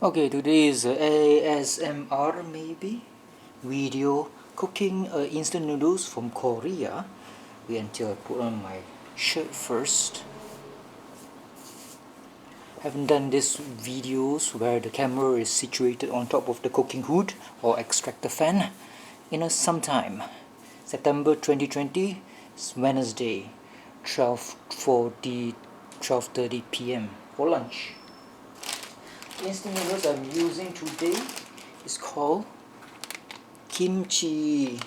Okay, today is ASMR maybe video cooking instant noodles from Korea. Wait until I put on my shirt first. Haven't done these videos where the camera is situated on top of the cooking hood or extractor fan in some time. September 2020, it's Wednesday, 12:30 p.m. for lunch. Instant noodles I'm using today is called Kimchi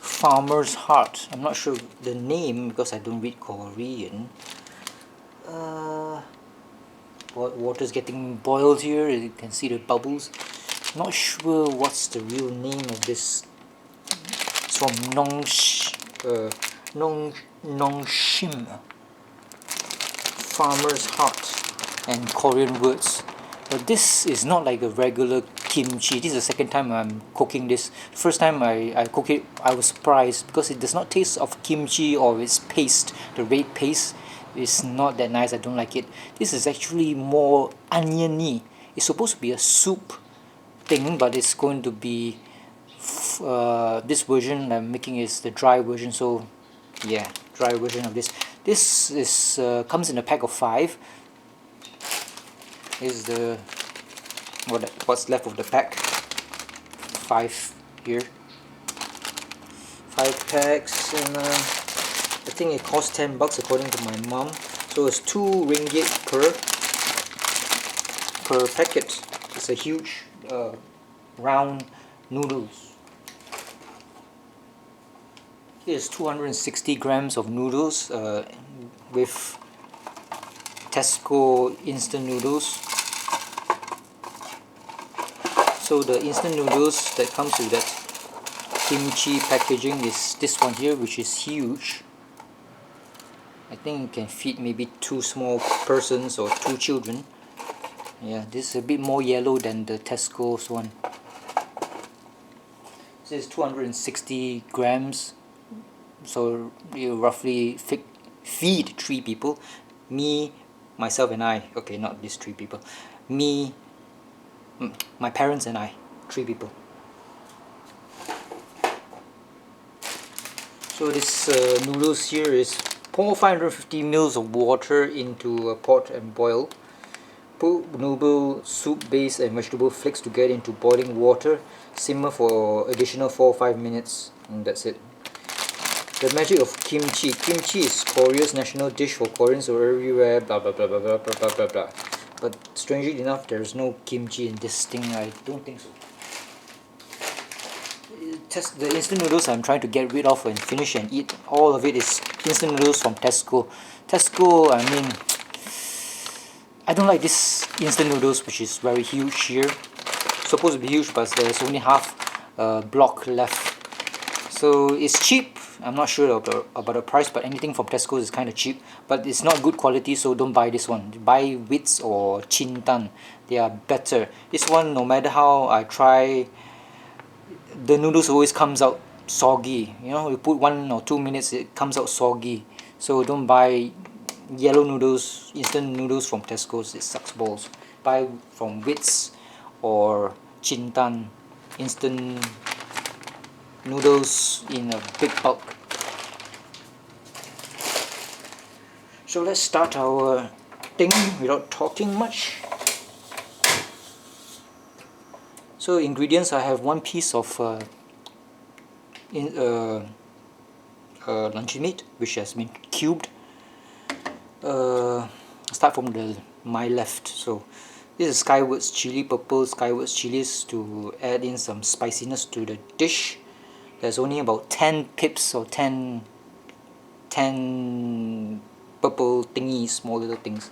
Farmer's Heart. I'm not sure the name because I don't read Korean. Water's getting boiled here. You can see the bubbles. Not sure what's the real name of this. It's from Nongshim Farmer's Heart and Korean words. But this is not like a regular kimchi. This is the second time I'm cooking this. First time I cooked it, I was surprised because it does not taste of kimchi or its paste. The red paste is not that nice. I don't like it. This is actually more oniony. It's supposed to be a soup thing, but it's going to be this version I'm making is the dry version. So yeah, dry version of this. This is comes in a pack of 5. Is the what's left of the pack. 5 here. 5 packs, and I think it costs 10 bucks according to my mom. So it's 2 ringgit per packet. It's a huge round noodles. Here's 260 grams of noodles with Tesco instant noodles. So the instant noodles that comes with that kimchi packaging is this one here, which is huge. I think it can feed maybe 2 small persons or 2 children. Yeah, this is a bit more yellow than the Tesco's one. This is 260 grams, so you roughly feed 3 people. Me, myself and I. Okay, not these 3 people. Me, my parents and I. 3 people. So this noodles here is pour 550 ml of water into a pot and boil. Put noodle soup base and vegetable flakes to get into boiling water. Simmer for additional 4 or 5 minutes, and that's it. The magic of kimchi. Kimchi is Korea's national dish for Koreans everywhere. Blah blah blah blah blah blah blah blah blah. But strangely enough, there is no kimchi in this thing. I don't think so. The instant noodles I'm trying to get rid of and finish and eat. All of it is instant noodles from Tesco. Tesco, I mean, I don't like this instant noodles, which is very huge here. Supposed to be huge, but there's only half block left. So it's cheap. I'm not sure about the price, but anything from Tesco is kind of cheap. But it's not good quality, so don't buy this one. Buy Wits or Chintan. They are better. This one, no matter how I try, the noodles always comes out soggy. You know, you put 1 or 2 minutes, it comes out soggy. So don't buy yellow noodles, instant noodles from Tesco's. It sucks balls. Buy from Wits or Chintan instant noodles in a big bulk. So let's start our thing without talking much. So ingredients, I have 1 piece of luncheon meat which has been cubed. Start from my left. So this is Skywards chili, purple Skywards chilies to add in some spiciness to the dish. There's only about 10 pips or 10 purple thingies, small little things.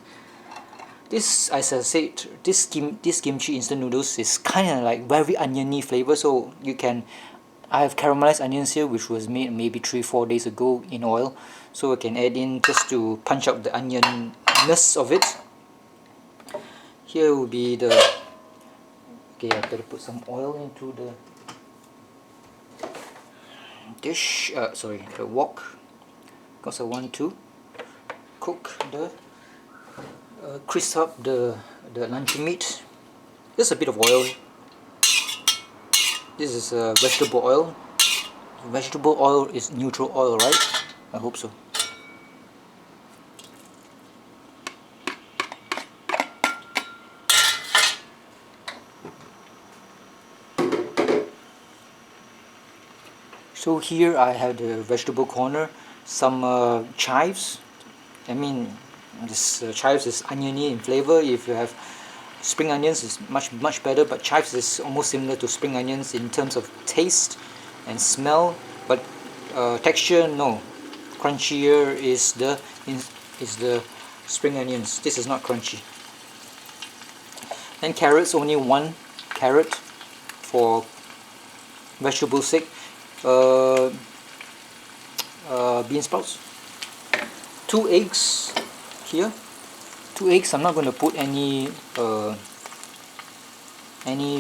This, as I said, this kimchi instant noodles is kind of like very oniony flavor. So I have caramelized onions here, which was made maybe 3-4 days ago in oil. So I can add in just to punch up the onionness of it. Here will be the. Okay, I better put some oil into the dish. The wok, because I want to cook the crisp up the luncheon meat. Just a bit of oil. This is vegetable oil. Vegetable oil is neutral oil, right? I hope so. So here I have the vegetable corner, some chives. I mean, this chives is oniony in flavor. If you have spring onions, it's much better. But chives is almost similar to spring onions in terms of taste and smell, but texture no. Crunchier is the spring onions. This is not crunchy. And carrots, only one carrot for vegetable sake. Bean sprouts. 2 eggs here. 2 eggs. I'm not going to put any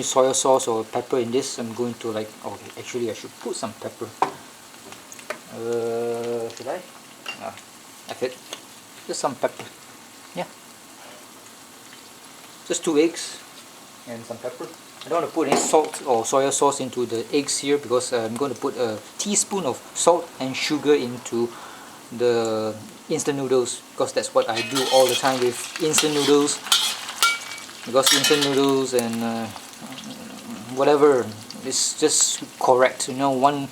soy sauce or pepper in this. I'm going to like, okay, actually I should put some pepper. Should I? That's it. Just some pepper. Yeah. Just 2 eggs and some pepper. I don't want to put any salt or soy sauce into the eggs here because I'm going to put a teaspoon of salt and sugar into the instant noodles, because that's what I do all the time with instant noodles. Because instant noodles and whatever is just correct. You know, one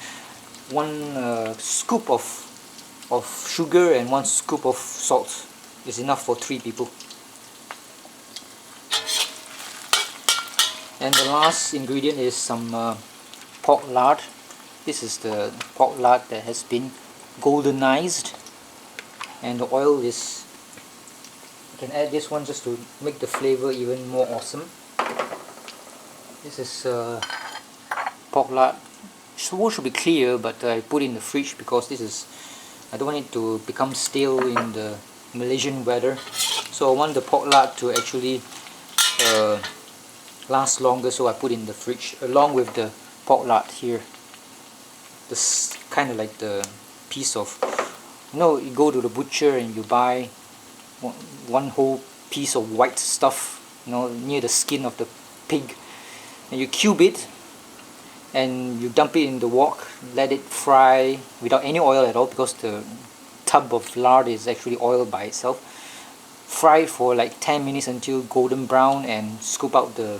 scoop of sugar and 1 scoop of salt is enough for 3 people. And the last ingredient is some pork lard. This is the pork lard that has been goldenized, and the oil is, you can add this one just to make the flavor even more awesome. This is pork lard. Supposed to be clear, but I put in the fridge because this is, I don't want it to become stale in the Malaysian weather. So I want the pork lard to actually last longer, so I put in the fridge along with the pork lard here. This kind of like the piece of, you know, you go to the butcher and you buy one whole piece of white stuff, you know, near the skin of the pig, and you cube it and you dump it in the wok, let it fry without any oil at all, because the tub of lard is actually oil by itself. Fry it for like 10 minutes until golden brown and scoop out the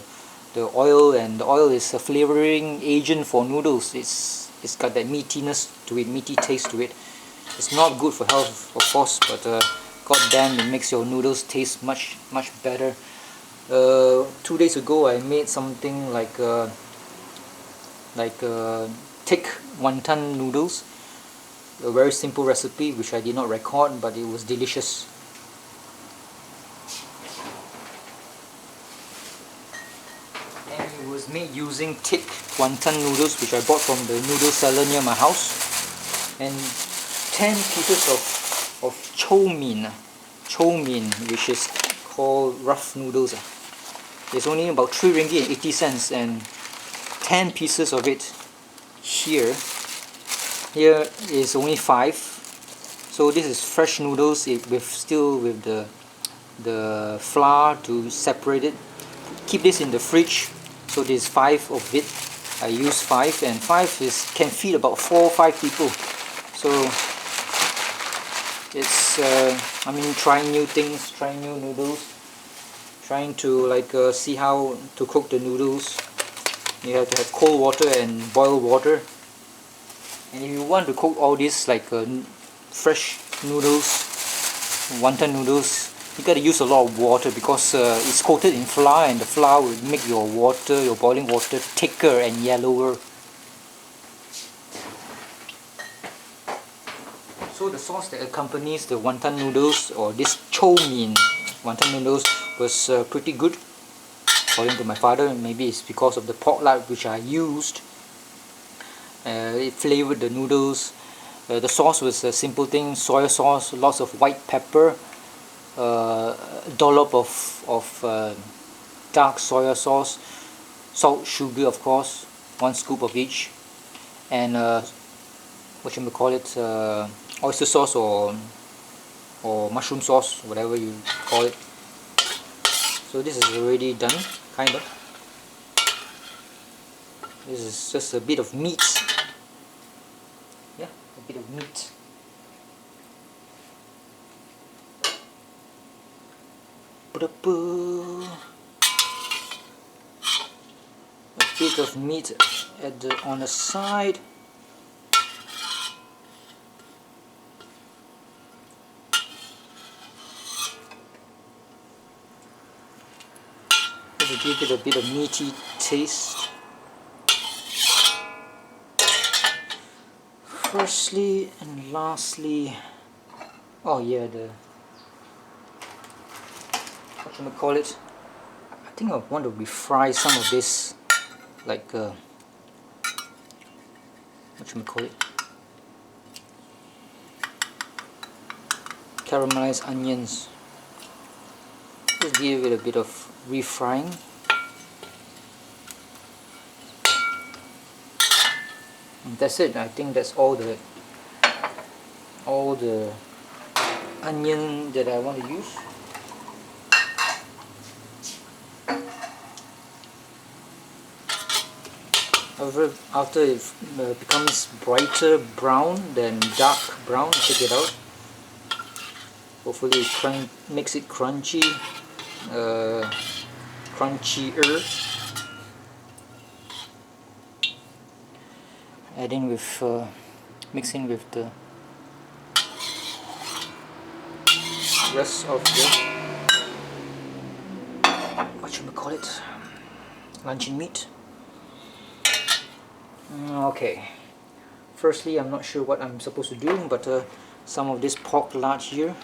oil, and the oil is a flavoring agent for noodles. It's got that meatiness to it, meaty taste to it. It's not good for health, of course, but god damn, it makes your noodles taste much better. 2 days ago I made something like thick wonton noodles, a very simple recipe which I did not record, but it was delicious. Was made using thick wonton noodles which I bought from the noodle seller near my house, and 10 pieces of chow mein, which is called rough noodles. It's only about 3 ringgit and 80 cents, and 10 pieces of it here is only 5. So this is fresh noodles still with the flour to separate it. Keep this in the fridge. So there's 5 of it. I use 5, and 5 can feed about 4 or 5 people. So it's I mean, trying new things, trying new noodles, trying to like see how to cook the noodles. You have to have cold water and boiled water. And if you want to cook all these like fresh noodles, wonton noodles, you gotta use a lot of water, because it's coated in flour, and the flour will make your boiling water thicker and yellower. So the sauce that accompanies the wonton noodles, or this chow mein wonton noodles, was pretty good according to my father. Maybe it's because of the pork lard which I used. It flavored the noodles. The sauce was a simple thing: soy sauce, lots of white pepper, a dollop of dark soy sauce, salt, sugar, of course, 1 scoop of each, and oyster sauce or mushroom sauce, whatever you call it. So this is already done, kind of. This is just a bit of meat. Yeah, a bit of meat. A bit of meat on the side. To give it a bit of meaty taste. Firstly and lastly, oh yeah, what can we call it? I think I want to refry some of this, like what should we call it? Caramelized onions. Just give it a bit of refrying. And that's it. I think that's all the onion that I want to use. However, after it becomes brighter brown than dark brown, take it out. Hopefully it makes it crunchy, crunchier. Adding with, mixing with the rest of the, what should we call it? Luncheon meat. Okay. Firstly, I'm not sure what I'm supposed to do, but some of this pork lard here,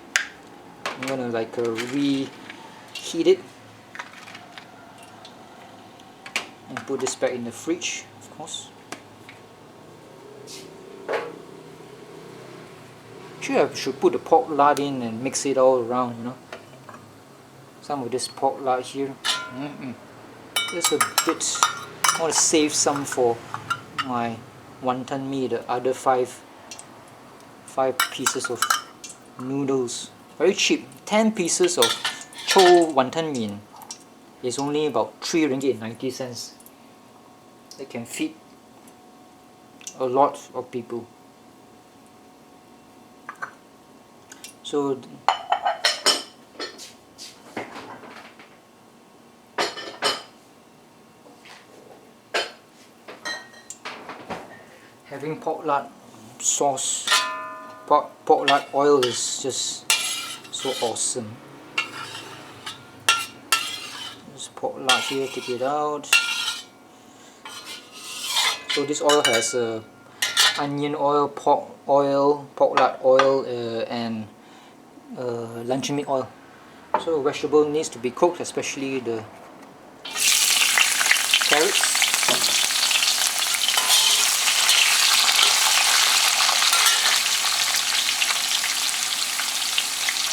I'm gonna like reheat it and put this back in the fridge, of course. Actually, I should put the pork lard in and mix it all around, you know. Some of this pork lard here, just a bit. I want to save some for my wonton mee, the other five pieces of noodles. Very cheap. 10 pieces of cho wonton mee is only about 3 ringgit 90 cents. It can feed a lot of people. So having pork lard sauce, pork lard oil is just so awesome. This pork lard here, take it out. So this oil has onion oil, pork lard oil, and luncheon meat oil. So vegetable needs to be cooked, especially the carrots.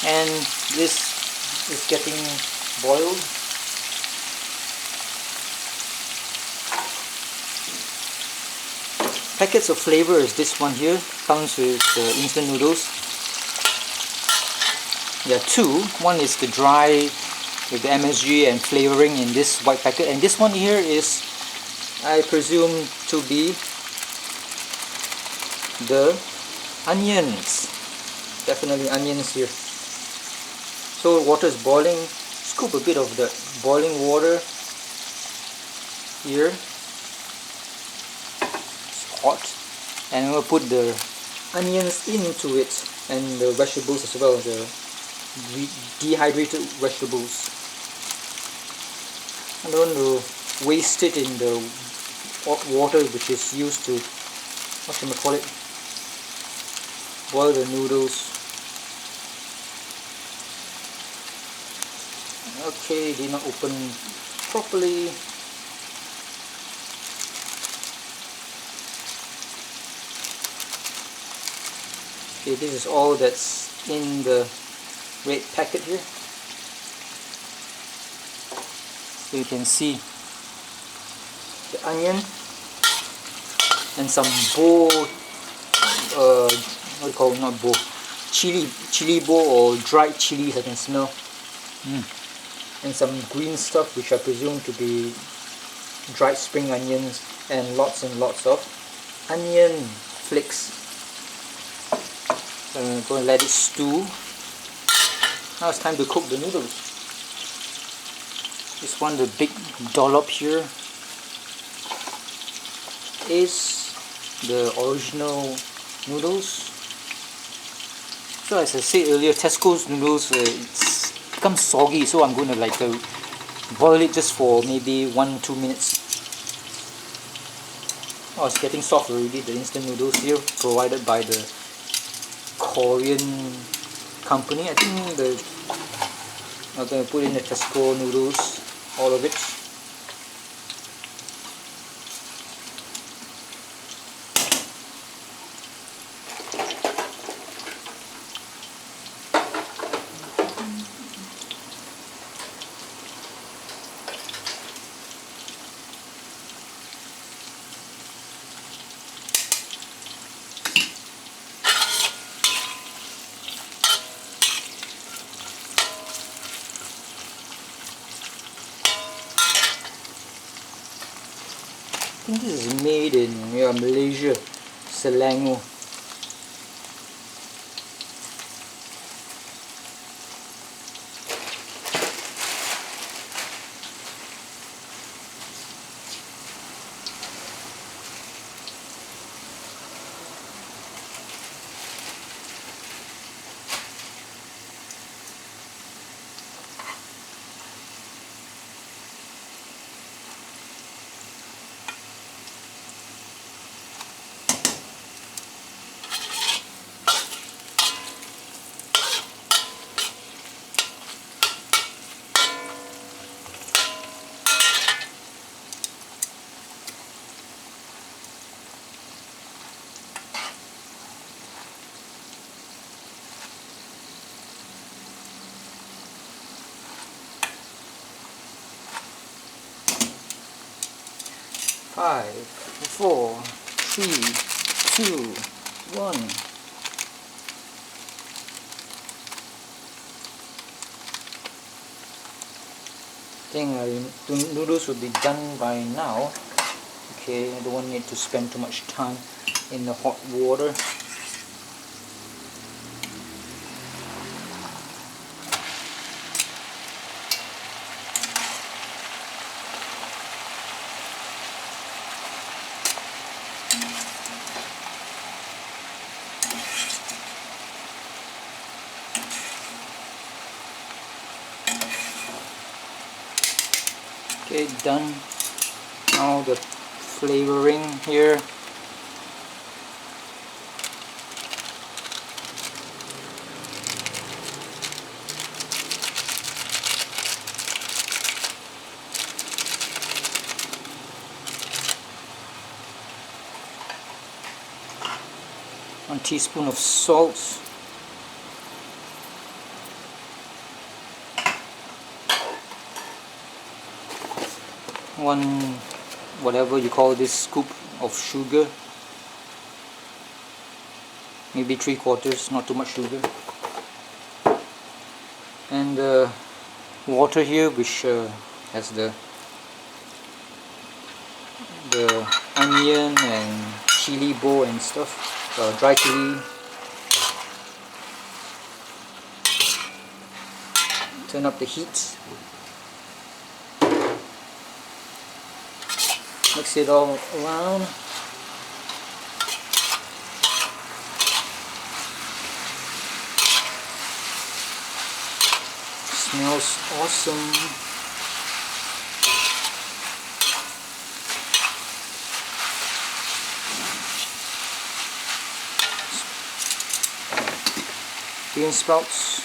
And this is getting boiled. Packets of flavor is this one here, comes with instant noodles. There are two. One is the dry with the MSG and flavoring in this white packet, and this one here is, I presume, to be the onions. Definitely onions here. So water is boiling. Scoop a bit of the boiling water here. It's hot, and we'll put the onions into it and the vegetables as well, the dehydrated vegetables. I don't want to waste it in the water which is used to, what should I call it, boil the noodles. Okay, did not open properly. Okay, this is all that's in the red packet here. So you can see the onion and some what do you call it? Not bo, chili bo or dried chilies I can smell. And some green stuff which I presume to be dried spring onions and lots of onion flakes. I'm going to let it stew. Now it's time to cook the noodles. This one, the big dollop here, is the original noodles. So as I said earlier, Tesco's noodles, it's become soggy, so I'm going to like boil it just for maybe 1-2 minutes. Oh, it's getting soft already, the instant noodles here, provided by the Korean company. I think I'm going to put in the Tesco noodles, all of it. I think this is made in Malaysia, Selangor. Five, 4, 3, 2, 1. I think the noodles will be done by now. Okay, I don't want it to spend too much time in the hot water. Okay, done. Now the flavoring here. One teaspoon of salt. One, whatever you call this, scoop of sugar, maybe 3/4, not too much sugar, and water here, which has the onion and chili bowl and stuff, dry chili. Turn up the heat. Mix it all around. Smells awesome. Bean sprouts.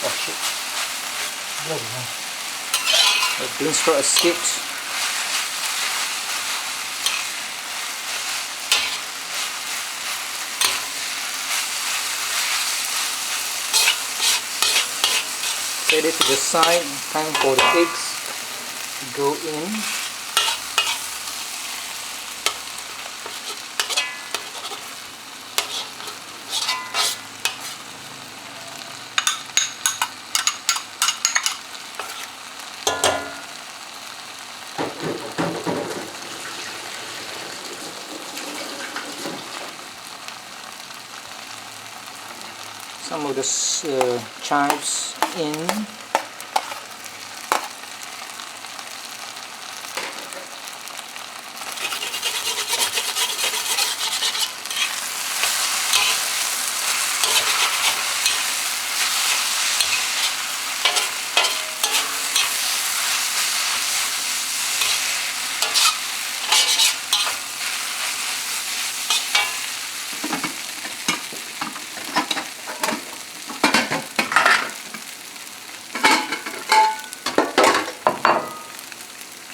Oh shit. Bloody hell. The bean sprout escaped. Set it to the side. Time for the eggs to go in. some of the chives in.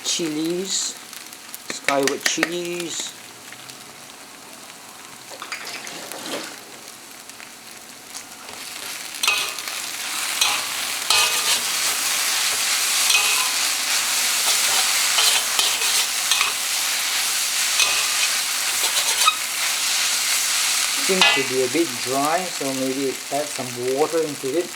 Chilies, skyward chilies, seems to be a bit dry, so maybe add some water into it.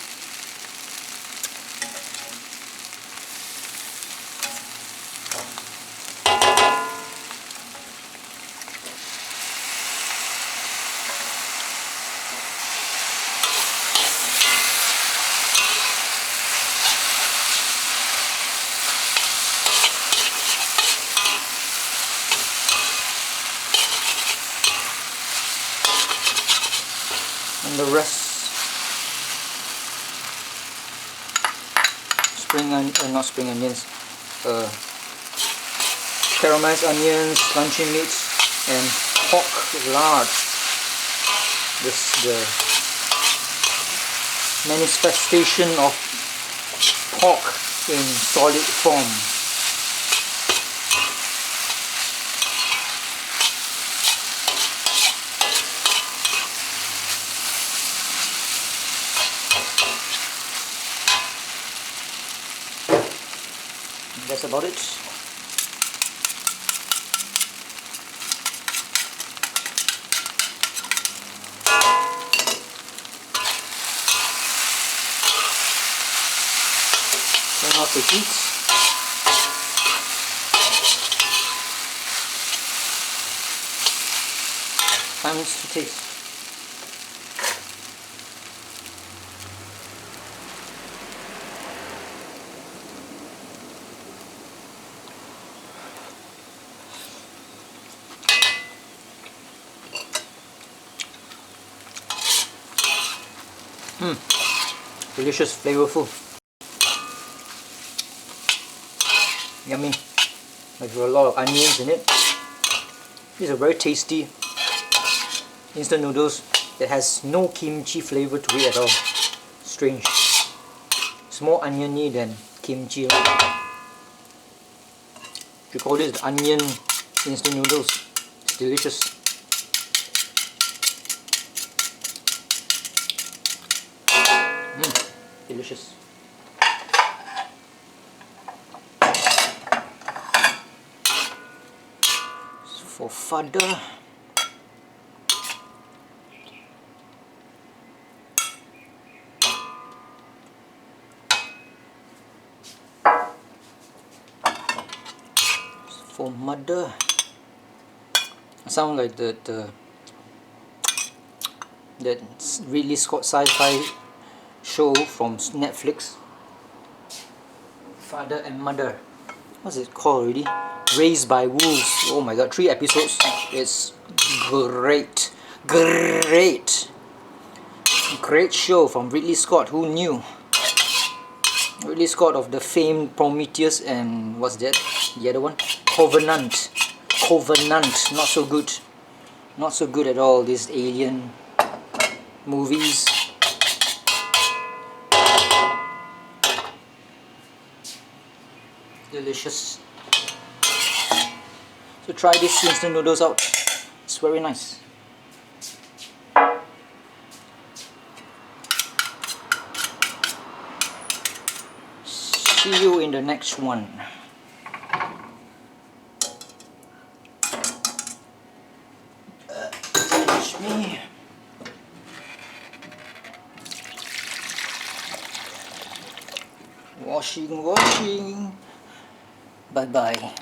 And the rest not spring onions, caramelized onions, luncheon meats, and pork lard. This is the manifestation of pork in solid form. That's about it. Turn off the heat. Time to taste. Delicious, flavorful, yummy. Like there are a lot of onions in it. These are very tasty instant noodles that has no kimchi flavor to it at all. Strange. It's more oniony than kimchi. You call this onion instant noodles. It's delicious. Delicious. For further, for mother, sound like that Ridley Scott sci-fi show from Netflix. Father and Mother. What's it called already? Raised by Wolves. Oh my god, 3 episodes. It's great. Great show from Ridley Scott. Who knew? Ridley Scott of the famed Prometheus and what's that? The other one? Covenant. Not so good. Not so good at all, these alien movies. Delicious. So try this instant noodles out. It's very nice. See you in the next one. Excuse me. Washing. Bye bye.